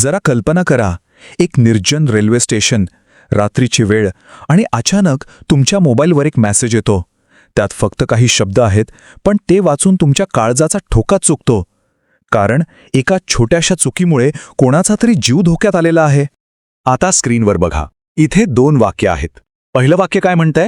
जरा कल्पना करा, एक निर्जन रेल्वे स्टेशन, रात्रीची वेळ आणि अचानक तुमच्या मोबाईलवर एक मेसेज येतो. त्यात फक्त काही शब्द आहेत, पण ते वाचून तुमच्या काळजाचा ठोका चुकतो. कारण एका छोट्याशा चुकीमुळे कोणाचा तरी जीव धोक्यात आलेला आहे. आता स्क्रीनवर बघा, इथे 2 वाक्य आहेत. पहिलं वाक्य काय म्हणतंय?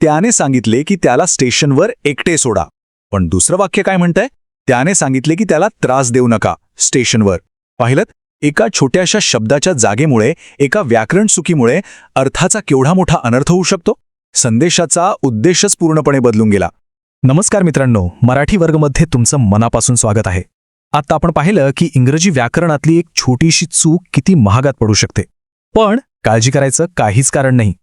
त्याने सांगितले की त्याला स्टेशनवर एकटे सोडा. पण दुसरं वाक्य काय म्हणतंय? त्याने सांगितले की त्याला त्रास देऊ नका स्टेशनवर. पाहिलं? एका छोट्याशा शब्दाच्या जागेमुळे, एका व्याकरण चुकीमुळे अर्थाचा केवढा मोठा अनर्थ होऊ शकतो. संदेशाचा उद्देशच पूर्णपणे बदलून गेला. नमस्कार मित्रांनो, मराठी वर्गमध्ये तुमचं मनापासून स्वागत आहे. आता आपण पाहिलं की इंग्रजी व्याकरणातली एक छोटीशी चूक किती महागात पडू शकते. पण काळजी करायचं काहीच कारण नाही.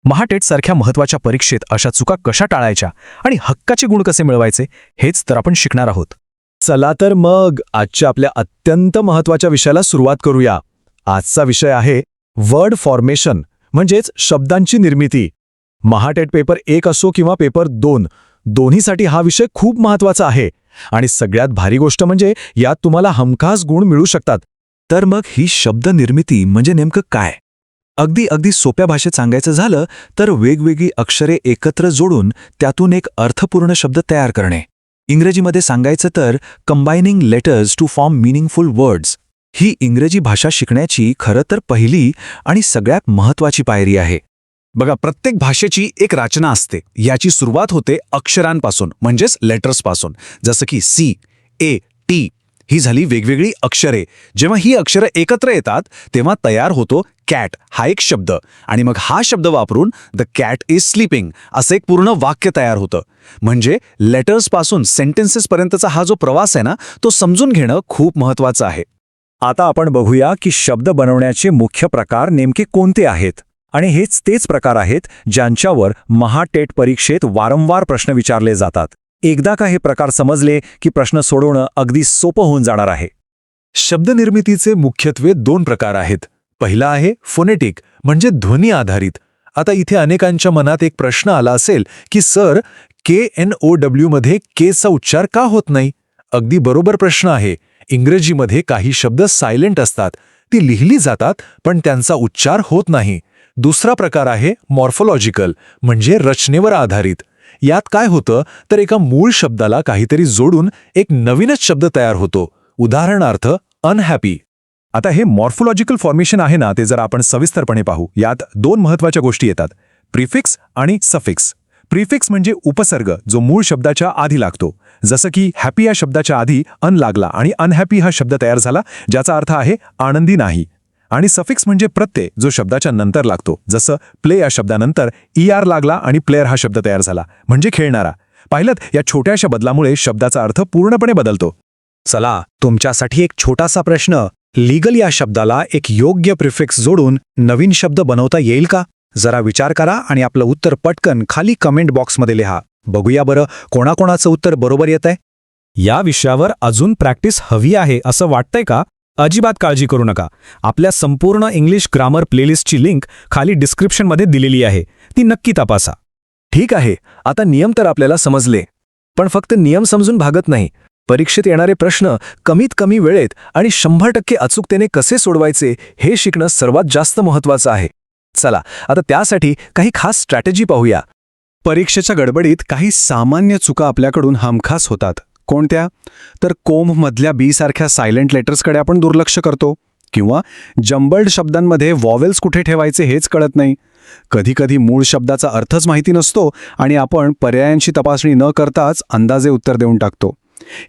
महाटेट सारख्या महत्त्वाच्या परीक्षेत अशा चुका कशा टाळायच्या आणि हक्काचे गुण कसे मिळवायचे हेच तर आपण शिकणार आहोत. चला तर मग आजच्या आपल्या अत्यंत महत्त्वाच्या विषयाला सुरुवात करूया. आजचा विषय आहे वर्ड फॉर्मेशन, म्हणजेच शब्दांची निर्मिती. महाटेट पेपर 1 असो किंवा पेपर 2, दोन्हीसाठी हा विषय खूप महत्त्वाचा आहे. आणि सगळ्यात भारी गोष्ट म्हणजे यात तुम्हाला हमखास गुण मिळू शकतात. तर मग ही शब्द निर्मिती म्हणजे नेमकं काय? अगदी सोप्या भाषेत सांगायचं झालं तर वेगवेगळी अक्षरे एकत्र जोडून त्यातून एक अर्थपूर्ण शब्द तयार करणे. इंग्रजीमध्ये सांगायचं तर combining letters to form meaningful words. ही इंग्रजी भाषा शिकण्याची खरं तर पहिली आणि सगळ्यात महत्त्वाची पायरी आहे. बघा, प्रत्येक भाषेची एक रचना असते. याची सुरुवात होते अक्षरांपासून, म्हणजेच लेटर्सपासून. जसं की सी, ए, टी ही झाली वेगवेगळी अक्षरे. जेव्हा ही अक्षरं एकत्र येतात तेव्हा तयार होतो कॅट हा एक शब्द. आणि मग हा शब्द वापरून द कॅट इज स्लीपिंग असं एक पूर्ण वाक्य तयार होतं. म्हणजे लेटर्सपासून सेंटेन्सेसपर्यंतचा हा जो प्रवास आहे ना, तो समजून घेणं खूप महत्त्वाचं आहे. आता आपण बघूया की शब्द बनवण्याचे मुख्य प्रकार नेमके कोणते आहेत. आणि हेच तेच प्रकार आहेत ज्यांच्यावर महाटेट परीक्षेत वारंवार प्रश्न विचारले जातात. एकदा का हे प्रकार समजले की प्रश्न सोडवणं अगदी सोपं होऊन जाणार आहे. शब्दनिर्मितीचे मुख्यत्वे 2 प्रकार आहेत. पहिला आहे फोनेटिक, म्हणजे ध्वनी आधारित. आता इथे अनेकांच्या मनात एक प्रश्न आला असेल की सर, KNOW मध्ये केचा उच्चार का होत नाही? अगदी बरोबर प्रश्न आहे. इंग्रजीमध्ये काही शब्द सायलेंट असतात, ती लिहिली जातात पण त्यांचा उच्चार होत नाही. दुसरा प्रकार आहे मॉर्फोलॉजिकल, म्हणजे रचनेवर आधारित. यात काय होतं तर एका मूळ शब्दाला काहीतरी जोडून एक नवीनच शब्द तयार होतो. उदाहरणार्थ अनहॅपी. आता हे मॉर्फोलॉजिकल फॉर्मेशन आहे ना, ते जर आपण सविस्तरपणे पाहू. यात 2 महत्त्वाच्या गोष्टी येतात, प्रिफिक्स आणि सफिक्स. प्रिफिक्स म्हणजे उपसर्ग जो मूळ शब्दाच्या आधी लागतो. जसं की हॅपी या शब्दाच्या आधी अन लागला आणि अनहॅपी हा शब्द तयार झाला, ज्याचा अर्थ आहे आनंदी नाही. आणि सफिक्स म्हणजे प्रत्यय जो शब्दाच्या नंतर लागतो. जसं प्ले या शब्दानंतर ER लागला आणि प्लेअर हा शब्द तयार झाला, म्हणजे खेळणारा. पाहिलंत, या छोट्याशा बदलामुळे शब्दाचा अर्थ पूर्णपणे बदलतो. चला, तुमच्यासाठी एक छोटासा प्रश्न. लीगल या शब्दाला एक योग्य प्रिफिक्स जोडून नवीन शब्द बनवता येईल का? जरा विचार करा आणि आपलं उत्तर पटकन खाली कमेंट बॉक्समध्ये लिहा. बघूया बरं कोणाकोणाचं उत्तर बरोबर येतंय. या विषयावर अजून प्रॅक्टिस हवी आहे असं वाटतंय का? अजिबात काळजी करू नका. आपल्या संपूर्ण इंग्लिश ग्रामर प्लेलिस्टची लिंक खाली डिस्क्रिप्शनमध्ये दिलेली आहे, ती नक्की तपासा. ठीक आहे, आता नियम तर आपल्याला समजले. पण फक्त नियम समजून भागत नाही. परीक्षेत येणारे प्रश्न कमीत कमी वेळेत आणि 100% अचूकतेने कसे सोडवायचे हे शिकणं सर्वात जास्त महत्त्वाचं आहे. चला, आता त्यासाठी काही खास स्ट्रॅटेजी पाहूया. परीक्षेच्या गडबडीत काही सामान्य चुका आपल्याकडून हमखास होतात. कोणत्या? तर कोंभमधल्या बी सारख्या सायलेंट लेटर्सकडे आपण दुर्लक्ष करतो, किंवा जंबल्ड शब्दांमध्ये वॉवेल्स कुठे ठेवायचे हेच कळत नाही. कधीकधी मूळ शब्दाचा अर्थच माहिती नसतो आणि आपण पर्यायांची तपासणी न करताच अंदाजे उत्तर देऊन टाकतो.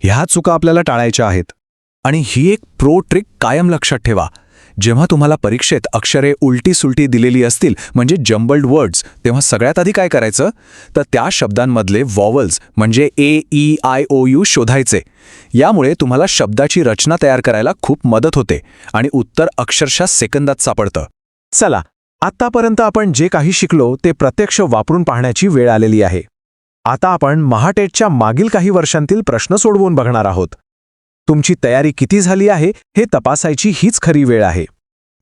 ह्या चुका आपल्याला टाळायच्या आहेत. आणि ही एक प्रो ट्रिक कायम लक्षात ठेवा. जेव्हा तुम्हाला परीक्षेत अक्षरे उलटी सुलटी दिलेली असतील, म्हणजे जंबल्ड वर्ड्स, तेव्हा सगळ्यात आधी काय करायचं तर त्या शब्दांमधले वॉवल्स म्हणजे AEIOU शोधायचे. यामुळे तुम्हाला शब्दाची रचना तयार करायला खूप मदत होते आणि उत्तर अक्षरशः सेकंदात सापडतं. चला, आत्तापर्यंत आपण जे काही शिकलो ते प्रत्यक्ष वापरून पाहण्याची वेळ आलेली आहे. आता आपण महाटेटच्या मागील काही वर्षांतील प्रश्न सोडवून बघणार आहोत. तुमची तयारी किती झाली आहे हे तपासायची हीच खरी वेळ आहे.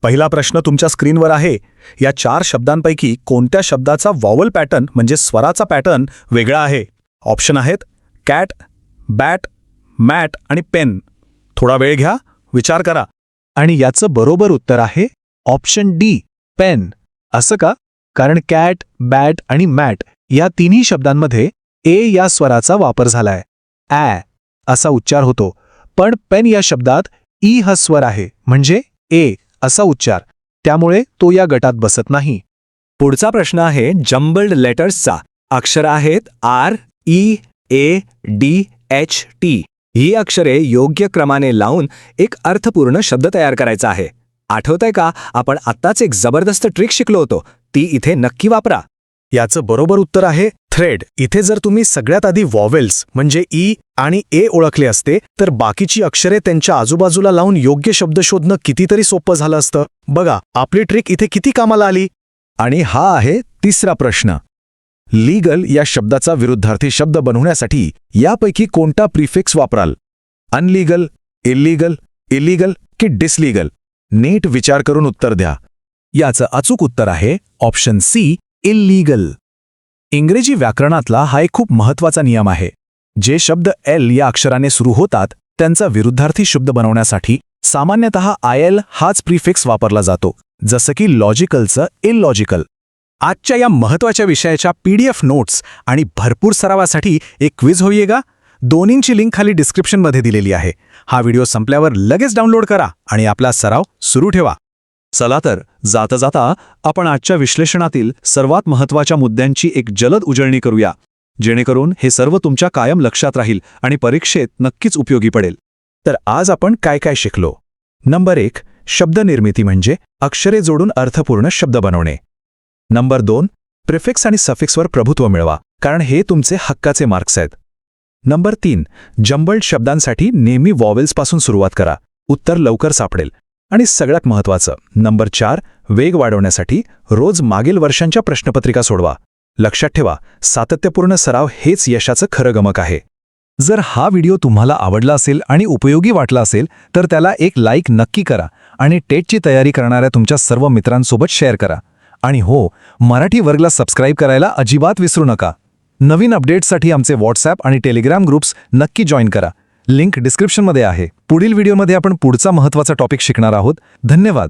पहिला प्रश्न तुमच्या स्क्रीनवर आहे. या 4 शब्दांपैकी कोणत्या शब्दाचा वॉवल पॅटर्न म्हणजे स्वराचा पॅटर्न वेगळा आहे? ऑप्शन आहेत कॅट, बॅट, मॅट आणि पेन. थोडा वेळ घ्या, विचार करा. आणि याचं बरोबर उत्तर आहे ऑप्शन डी, पेन. असं का? कारण कॅट, बॅट आणि मॅट या तिन्ही शब्दांमध्ये ए या स्वराचा वापर झालाय. ॲ असा उच्चार होतो, पण पेन या शब्दात ई हा स्वर आहे, म्हणजे ए असा उच्चार. त्यामुळे तो या गटात बसत नाही. पुढचा प्रश्न आहे जम्बल्ड लेटर्सचा. अक्षर आहेत आर, ई, ए, डी, एच, टी. ही अक्षरे योग्य क्रमाने लावून एक अर्थपूर्ण शब्द तयार करायचा आहे. आठवतंय का, आपण आत्ताच एक जबरदस्त ट्रिक शिकलो होतो, ती इथे नक्की वापरा. याचं बरोबर उत्तर आहे थ्रेड. इथे जर तुम्ही सगळ्यात आधी वॉवेल्स म्हणजे ई आणि ए ओळखले असते, तर बाकीची अक्षरे त्यांच्या आजूबाजूला लावून योग्य शब्द शोधणं कितीतरी सोपं झालं असतं. बघा, आपली ट्रिक इथे किती कामाला आली. आणि हा आहे तिसरा प्रश्न. लीगल या शब्दाचा विरुद्धार्थी शब्द बनवण्यासाठी यापैकी कोणता प्रिफिक्स वापराल? अनलीगल, इल्लीगल, इलीगल की डिसलीगल? नीट विचार करून उत्तर द्या. याचं अचूक उत्तर आहे ऑप्शन सी, इल्लीगल. इंग्रजी व्याकरणातला हा एक खूप महत्वाचा नियम आहे. जे शब्द एल या अक्षराने सुरू होतात त्यांचा विरुद्धार्थी शब्द बनवण्यासाठी सामान्यतः आयल हाच प्रिफिक्स वापरला जातो, जसं की लॉजिकलचं इलॉजिकल. आजच्या या महत्वाच्या विषयाच्या PDF नोट्स आणि भरपूर सरावासाठी एक क्विज होईयेगा. दोन्हींची लिंक खाली डिस्क्रिप्शनमध्ये दिलेली आहे. हा व्हिडिओ संपल्यावर लगेच डाउनलोड करा आणि आपला सराव सुरू ठेवा. चला तर जाता जाता आपण आजच्या विश्लेषणातील सर्वात महत्त्वाच्या मुद्द्यांची एक जलद उजळणी करूया, जेणेकरून हे सर्व तुमच्या कायम लक्षात राहील आणि परीक्षेत नक्कीच उपयोगी पडेल. तर आज आपण काय काय शिकलो? नंबर 1, शब्दनिर्मिती म्हणजे अक्षरे जोडून अर्थपूर्ण शब्द बनवणे. नंबर 2, प्रिफिक्स आणि सफिक्सवर प्रभुत्व मिळवा, कारण हे तुमचे हक्काचे मार्क्स आहेत. नंबर 3, जम्बल्ड शब्दांसाठी नेहमी वॉवेल्सपासून सुरुवात करा, उत्तर लवकर सापडेल. आणि सगळ्यात महत्त्वाचं नंबर 4, वेग वाढवण्यासाठी रोज मागील वर्षांच्या प्रश्नपत्रिका सोडवा. लक्षात ठेवा, सातत्यपूर्ण सराव हेच यशाचं खरं गमक आहे. जर हा व्हिडिओ तुम्हाला आवडला असेल आणि उपयोगी वाटला असेल तर त्याला एक लाईक नक्की करा आणि टेटची तयारी करणाऱ्या तुमच्या सर्व मित्रांसोबत शेअर करा. आणि हो, मराठी वर्गला सबस्क्राईब करायला अजिबात विसरू नका. नवीन अपडेट्ससाठी आमचे व्हॉट्सॲप आणि टेलिग्राम ग्रुप्स नक्की जॉईन करा. लिंक डिस्क्रिप्शनमध्ये आहे. पुढील व्हिडिओमध्ये आपण पुढचा महत्त्वाचा टॉपिक शिकणार आहोत. धन्यवाद.